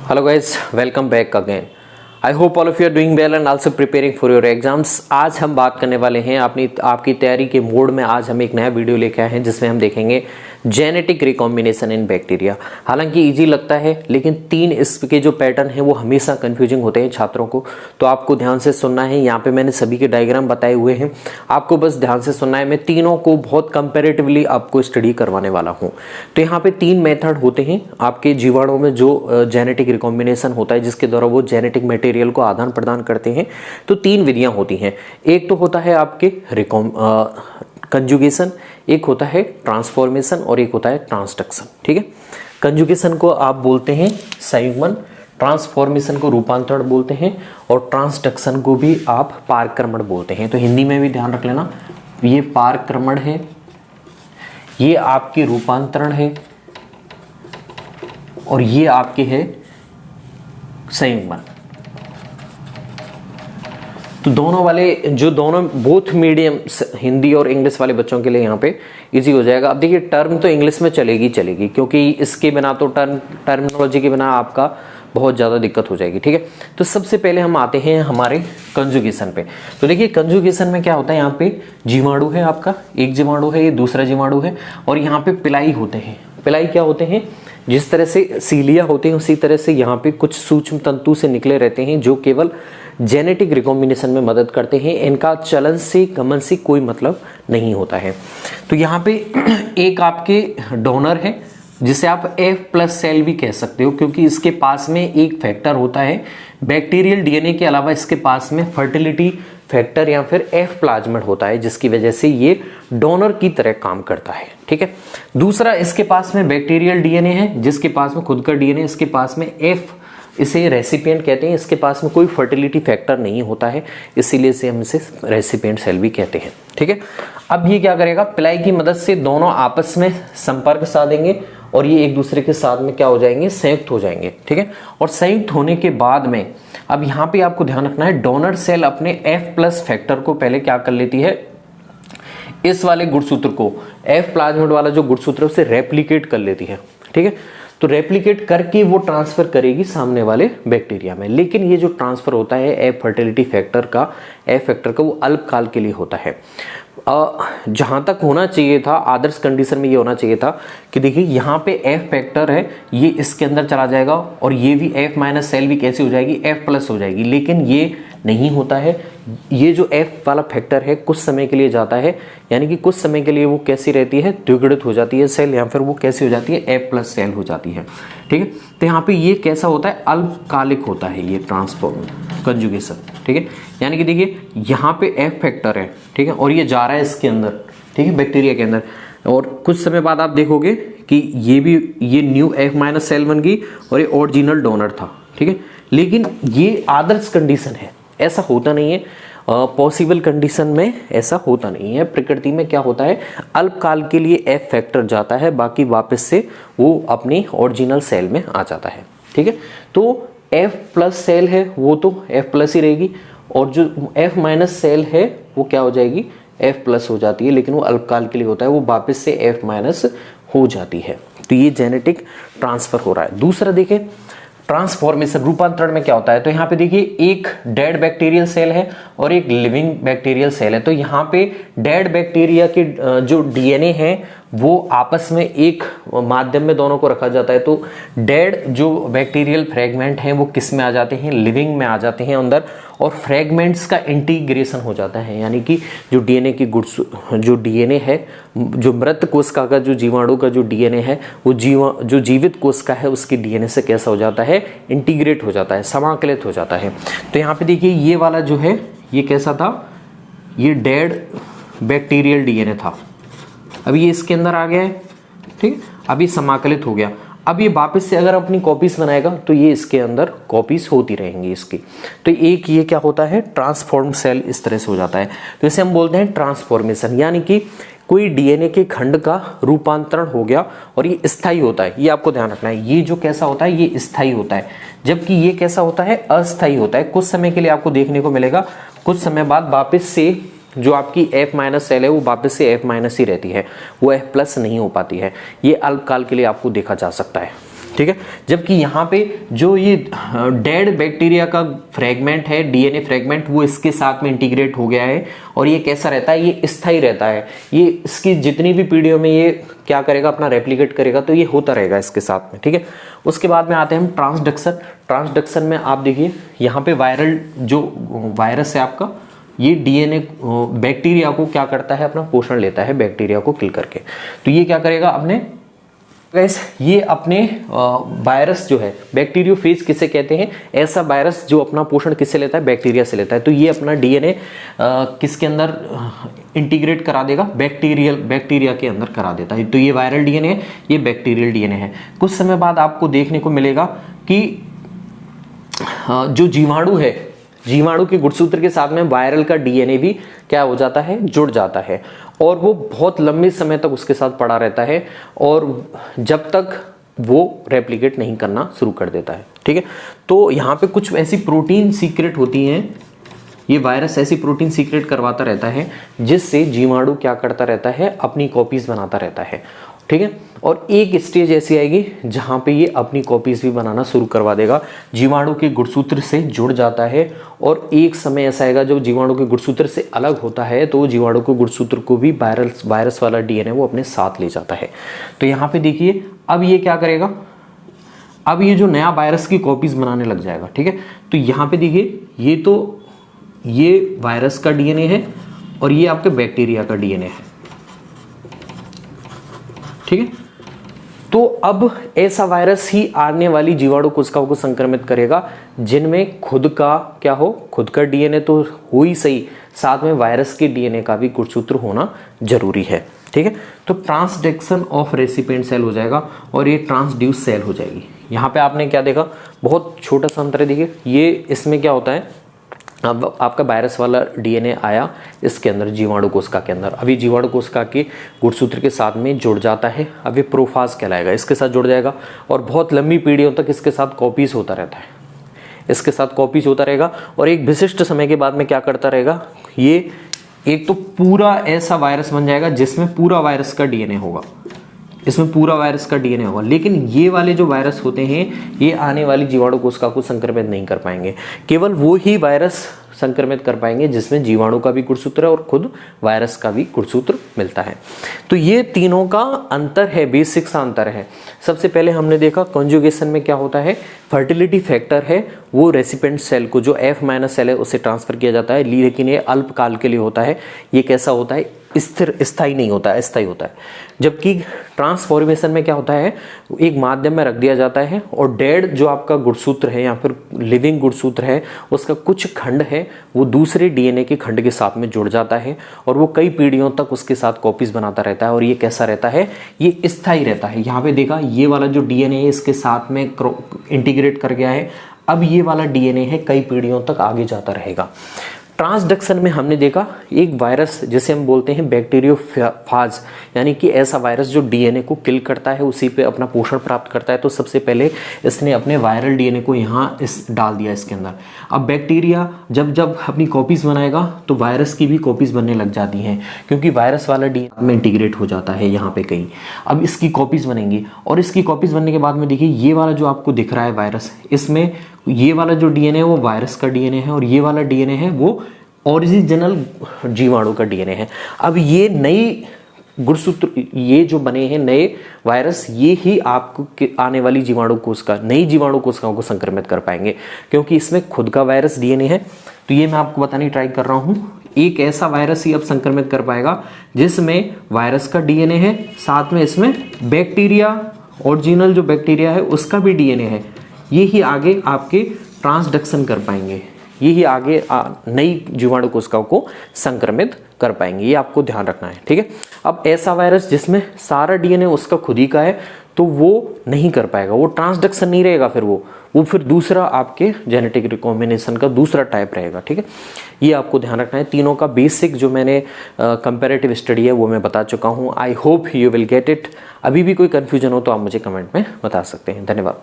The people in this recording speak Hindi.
Hello guys, welcome back again. I hope all of you are doing well and also preparing for your exams. आज हम बात करने वाले हैं आपकी तैयारी के मोड में। आज हम एक नया वीडियो लेके आए हैं जिसमें हम देखेंगे जेनेटिक रिकॉम्बिनेशन इन बैक्टीरिया। हालांकि इजी लगता है लेकिन तीन इसके जो पैटर्न है वो हमेशा कंफ्यूजिंग होते हैं छात्रों को, तो आपको ध्यान से सुनना है। यहाँ पे मैंने सभी के डायग्राम बताए हुए हैं, आपको बस ध्यान से सुनना है। मैं तीनों को बहुत कंपेरेटिवली आपको स्टडी करवाने वाला हूँ। तो यहाँ पे तीन मेथड होते हैं आपके जीवाणु में जो जेनेटिक रिकॉम्बिनेशन होता है जिसके द्वारा वो जेनेटिक मटेरियल को आदान प्रदान करते हैं। तो तीन विधियां होती हैं। एक तो होता है आपके कंजुगेशन, एक होता है ट्रांसफॉर्मेशन और एक होता है ट्रांसडक्शन। ठीक है, कंजुगेशन को आप बोलते हैं संयुग्मन, ट्रांसफॉर्मेशन को रूपांतरण बोलते हैं और ट्रांसडक्शन को भी आप पारक्रमण बोलते हैं। तो हिंदी में भी ध्यान रख लेना, ये पारक्रमण है, ये आपके रूपांतरण है और ये आपके है संयुग्मन। तो दोनों वाले जो दोनों बोथ मीडियम हिंदी और इंग्लिश वाले बच्चों के लिए यहाँ पे इजी हो जाएगा। अब देखिए टर्म तो इंग्लिश में चलेगी क्योंकि इसके बिना तो टर्मिनोलॉजी के बिना आपका बहुत ज़्यादा दिक्कत हो जाएगी। ठीक है, तो सबसे पहले हम आते हैं हमारे कंजुगेशन पे। तो देखिए कंजुगेशन में क्या होता है, यहाँ पे जीवाणु है आपका, एक जीवाणु है, ये दूसरा जीवाणु है और यहाँ पे पिलाई होते हैं। पिलाई क्या होते हैं, जिस तरह से सीलिया होते हैं उसी तरह से यहाँ पे कुछ सूक्ष्म तंतु से निकले रहते हैं जो केवल जेनेटिक रिकॉम्बिनेशन में मदद करते हैं। इनका चलन से गमन से कोई मतलब नहीं होता है। तो यहाँ पे एक आपके डोनर है जिसे आप F+ सेल भी कह सकते हो क्योंकि इसके पास में एक फैक्टर होता है बैक्टीरियल डीएनए के अलावा इसके पास में फर्टिलिटी फैक्टर या फिर F प्लाज्मिड होता है जिसकी वजह से ये डोनर की तरह काम करता है। ठीक है, दूसरा इसके पास में बैक्टीरियल डीएनए है जिसके पास में खुद का डीएनए, इसके पास में F, इसे रेसिपिएंट कहते हैं। इसके पास में कोई फर्टिलिटी फैक्टर नहीं होता है, इसीलिए से हम इसे रेसिपिएंट सेल भी कहते हैं। ठीक है, अब ये क्या करेगा, पिलाई की मदद से दोनों आपस में संपर्क साधेंगे और ये एक दूसरे के साथ में क्या हो जाएंगे, संयुक्त हो जाएंगे। ठीक है, और संयुक्त होने के बाद में अब यहाँ पे आपको ध्यान रखना है, डोनर सेल अपने F+ फैक्टर को पहले क्या कर लेती है, इस वाले गुणसूत्र को, F प्लाज्मिड वाला जो गुणसूत्र है उसे रेप्लिकेट कर लेती है। ठीक है, तो रेप्लिकेट करके वो ट्रांसफर करेगी सामने वाले बैक्टीरिया में। लेकिन ये जो ट्रांसफर होता है F फर्टिलिटी फैक्टर का, F फैक्टर का, वो अल्पकाल के लिए होता है। जहां तक होना चाहिए था, आदर्श कंडीशन में ये होना चाहिए था कि देखिए यहाँ पे F फैक्टर है, ये इसके अंदर चला जाएगा और ये भी F- सेल भी कैसी हो जाएगी, F+ हो जाएगी। लेकिन ये नहीं होता है, ये जो F वाला फैक्टर है कुछ समय के लिए जाता है, यानी कि कुछ समय के लिए वो कैसी रहती है, द्विगुणित हो जाती है सेल या फिर वो कैसी हो जाती है, F+ सेल हो जाती है। ठीक है, तो यहाँ पे ये कैसा होता है, अल्पकालिक होता है ये ट्रांसफॉर्म कंजुगेशन। ठीक है, यानी कि देखिए यहाँ पे F फैक्टर है, ठीक है, और ये जा रहा है इसके अंदर, ठीक है, बैक्टीरिया के अंदर, और कुछ समय बाद आप देखोगे कि ये न्यू F- सेल बन गई और ये ओरिजिनल डोनर था। ठीक है, लेकिन ये आदर्श कंडीशन है, ऐसा होता नहीं है। पॉसिबल कंडीशन में ऐसा होता नहीं है। प्रकृति में क्या होता है, अल्पकाल के लिए F फैक्टर जाता है, बाकी वापस से वो अपनी ओरिजिनल सेल में आ जाता है। ठीक है, तो F+ सेल है वो तो F+ ही रहेगी और जो F- सेल है वो क्या हो जाएगी, F+ हो जाती है, लेकिन वो अल्पकाल के लिए होता है, वो वापस से F- हो जाती है। तो ये जेनेटिक ट्रांसफर हो रहा है। दूसरा देखें ट्रांसफॉर्मेशन, रूपांतरण में क्या होता है, तो यहाँ पे देखिए एक डेड बैक्टीरियल सेल है और एक लिविंग बैक्टीरियल सेल है। तो यहाँ पे डेड बैक्टीरिया के जो डीएनए है वो आपस में एक माध्यम में दोनों को रखा जाता है। तो डेड जो बैक्टीरियल फ्रेगमेंट हैं वो किस में आ जाते हैं, लिविंग में आ जाते हैं अंदर, और फ्रेगमेंट्स का इंटीग्रेशन हो जाता है, यानी कि जो डीएनए की जो डीएनए है, जो मृत कोशिका का जो जीवाणु का जो डीएनए है वो जो जीवित कोशिका है उसके डीएनए से कैसा हो जाता है, इंटीग्रेट हो जाता है, समाकलित हो जाता है। तो यहाँ पे देखिए ये वाला जो है ये कैसा था, ये डेड बैक्टीरियल डीएनए था, अब ये इसके अंदर आ गया है। ठीक, अभी समाकलित हो गया। अब ये वापस से अगर अपनी कॉपीज बनाएगा तो ये इसके अंदर कॉपीज होती रहेंगी इसकी। तो एक ये क्या होता है, ट्रांसफॉर्म सेल इस तरह से हो जाता है। तो इसे हम बोलते हैं ट्रांसफॉर्मेशन, यानी कि कोई डीएनए के खंड का रूपांतरण हो गया और ये स्थायी होता है। ये आपको ध्यान रखना है, ये जो कैसा होता है ये स्थायी होता है, जबकि ये कैसा होता है, अस्थायी होता है। कुछ समय के लिए आपको देखने को मिलेगा, कुछ समय बाद वापस से जो आपकी F- सेल है वो वापस से F- ही रहती है, वो F+ नहीं हो पाती है। ये अल्पकाल के लिए आपको देखा जा सकता है। ठीक है। जबकि यहाँ पे जो ये डेड बैक्टीरिया का फ्रेगमेंट है, डीएनए फ्रेगमेंट, वो इसके साथ में इंटीग्रेट हो गया है और ये कैसा रहता है, ये स्थायी रहता है। ये इसकी जितनी भी पीढ़ियों में ये क्या करेगा, अपना रेप्लिकेट करेगा, तो ये होता रहेगा इसके साथ में, ठीक है। उसके बाद में आते हैं हम ट्रांसडक्शन। ट्रांसडक्शन में आप देखिए यहाँ पे वायरल जो वायरस है आपका, ये डीएनए बैक्टीरिया को क्या करता है, अपना पोषण लेता है बैक्टीरिया को किल करके। तो ये क्या करेगा अपने गैस, ये अपने वायरस जो है, बैक्टीरियोफेज किसे कहते हैं, ऐसा वायरस जो अपना पोषण किससे लेता है, बैक्टीरिया से लेता है। तो ये अपना डीएनए किसके अंदर इंटीग्रेट करा देगा, बैक्टीरिया के अंदर करा देता है। तो ये वायरल डीएनए है, ये बैक्टीरियल डीएनए है। कुछ समय बाद आपको देखने को मिलेगा कि जो जीवाणु है, जीवाणु के गुणसूत्र के साथ में वायरल का डीएनए भी क्या हो जाता है, जुड़ जाता है और वो बहुत लंबे समय तक उसके साथ पड़ा रहता है और जब तक वो रेप्लिकेट नहीं करना शुरू कर देता है, ठीक है। तो यहाँ पे कुछ ऐसी प्रोटीन सीक्रेट होती हैं, ये वायरस ऐसी प्रोटीन सीक्रेट करवाता रहता है जिससे जीवाणु क्या करता रहता है, अपनी कॉपीज बनाता रहता है, ठीक है। और एक स्टेज ऐसी आएगी जहां पे ये अपनी कॉपीज भी बनाना शुरू करवा देगा, जीवाणु के गुणसूत्र से जुड़ जाता है और एक समय ऐसा आएगा जब जीवाणु के गुणसूत्र से अलग होता है तो जीवाणु के गुणसूत्र को भी वायरस वाला डीएनए वो अपने साथ ले जाता है। तो यहाँ पे देखिए अब ये क्या करेगा, अब ये जो नया वायरस की कॉपीज बनाने लग जाएगा, ठीक है। तो यहाँ पे देखिए ये वायरस का डीएनए है और ये आपके बैक्टीरिया का डीएनए है, ठीक है। तो अब ऐसा वायरस ही आने वाली जीवाणु कोशिकाओं को संक्रमित करेगा जिनमें खुद का क्या हो, खुद का डीएनए तो हो ही सही, साथ में वायरस के डीएनए का भी गुणसूत्र होना जरूरी है, ठीक है। तो ट्रांसडक्शन ऑफ रेसिपिएंट सेल हो जाएगा और ये ट्रांसड्यूस सेल हो जाएगी। यहाँ पे आपने क्या देखा, बहुत छोटा सा अंतर है, देखिए ये इसमें क्या होता है, अब आपका वायरस वाला डीएनए आया इसके अंदर जीवाणु कोशिका के अंदर, अभी जीवाणु कोशिका के गुणसूत्र के साथ में जुड़ जाता है, अब ये प्रोफाज कहलाएगा, इसके साथ जुड़ जाएगा और बहुत लंबी पीढ़ियों तक इसके साथ कॉपीज होता रहता है, इसके साथ कॉपीज होता रहेगा और एक विशिष्ट समय के बाद में क्या करता रहेगा, ये एक तो पूरा ऐसा वायरस बन जाएगा जिसमें पूरा वायरस का डीएनए होगा, इसमें पूरा वायरस का डीएनए होगा। लेकिन ये वाले जो वायरस होते हैं ये आने वाली जीवाणु कोशिका को संक्रमित नहीं कर पाएंगे, केवल वो ही वायरस संक्रमित कर पाएंगे जिसमें जीवाणु का भी गुणसूत्र है और खुद वायरस का भी गुणसूत्र मिलता है। तो ये तीनों का अंतर है, बेसिक सा अंतर है। सबसे पहले हमने देखा कॉन्जुगेशन में क्या होता है, फर्टिलिटी फैक्टर है वो रेसिपिएंट सेल को जो F- सेल है उसे ट्रांसफर किया जाता है, लेकिन ये अल्पकाल के लिए होता है, ये कैसा होता है, स्थिर, स्थायी नहीं होता है, अस्थायी होता है। जबकि ट्रांसफॉर्मेशन में क्या होता है, एक माध्यम में रख दिया जाता है और डेड जो आपका गुणसूत्र है या फिर लिविंग गुणसूत्र है उसका कुछ खंड है वो दूसरे डीएनए के खंड के साथ में जुड़ जाता है और वो कई पीढ़ियों तक उसके साथ कॉपीज बनाता रहता है और ये कैसा रहता है, ये स्थायी रहता है। यहाँ पे देखा ये वाला जो डीएनए है इसके साथ में इंटीग्रेट कर गया है, अब ये वाला डीएनए है कई पीढ़ियों तक आगे जाता रहेगा। ट्रांसडक्शन में हमने देखा एक वायरस जिसे हम बोलते हैं बैक्टीरियोफाज, यानी कि ऐसा वायरस जो डीएनए को किल करता है, उसी पे अपना पोषण प्राप्त करता है। तो सबसे पहले इसने अपने वायरल डीएनए को यहाँ डाल दिया इसके अंदर। अब बैक्टीरिया जब जब अपनी कॉपीज बनाएगा तो वायरस की भी कॉपीज बनने लग जाती हैं, क्योंकि वायरस वाला डीएनए में इंटीग्रेट हो जाता है यहाँ पे कहीं। अब इसकी कॉपीज बनेंगी और इसकी कॉपीज बनने के बाद में देखिए ये वाला जो आपको दिख रहा है वायरस, इसमें ये वाला जो डीएनए है वो वायरस का डीएनए है और ये वाला डीएनए है वो ओरिजिनल जीवाणु का डीएनए है। अब ये नई गुणसूत्र, ये जो बने हैं नए वायरस, ये ही आपको आने वाली जीवाणु कोशिका, नई जीवाणु कोशिकाओं को संक्रमित कर पाएंगे, क्योंकि इसमें खुद का वायरस डीएनए है। तो ये मैं आपको बताने ट्राई कर रहा हूँ, एक ऐसा वायरस ही अब संक्रमित कर पाएगा जिसमें वायरस का डीएनए है, साथ में इसमें बैक्टीरिया, ओरिजिनल जो बैक्टीरिया है उसका भी डीएनए है। ये ही आगे आपके ट्रांसडक्शन कर पाएंगे, ये ही आगे नई जीवाणु कोशिकाओं को संक्रमित कर पाएंगे, ये आपको ध्यान रखना है, ठीक है। अब ऐसा वायरस जिसमें सारा डीएनए उसका खुद ही का है तो वो नहीं कर पाएगा, वो ट्रांसडक्शन नहीं रहेगा, फिर वो फिर दूसरा आपके जेनेटिक रिकॉम्बिनेशन का दूसरा टाइप रहेगा, ठीक है। ये आपको ध्यान रखना है। तीनों का बेसिक जो मैंने कंपैरेटिव स्टडी है वो मैं बता चुका हूँ। I hope you will get it. अभी भी कोई कन्फ्यूजन हो तो आप मुझे कमेंट में बता सकते हैं। धन्यवाद।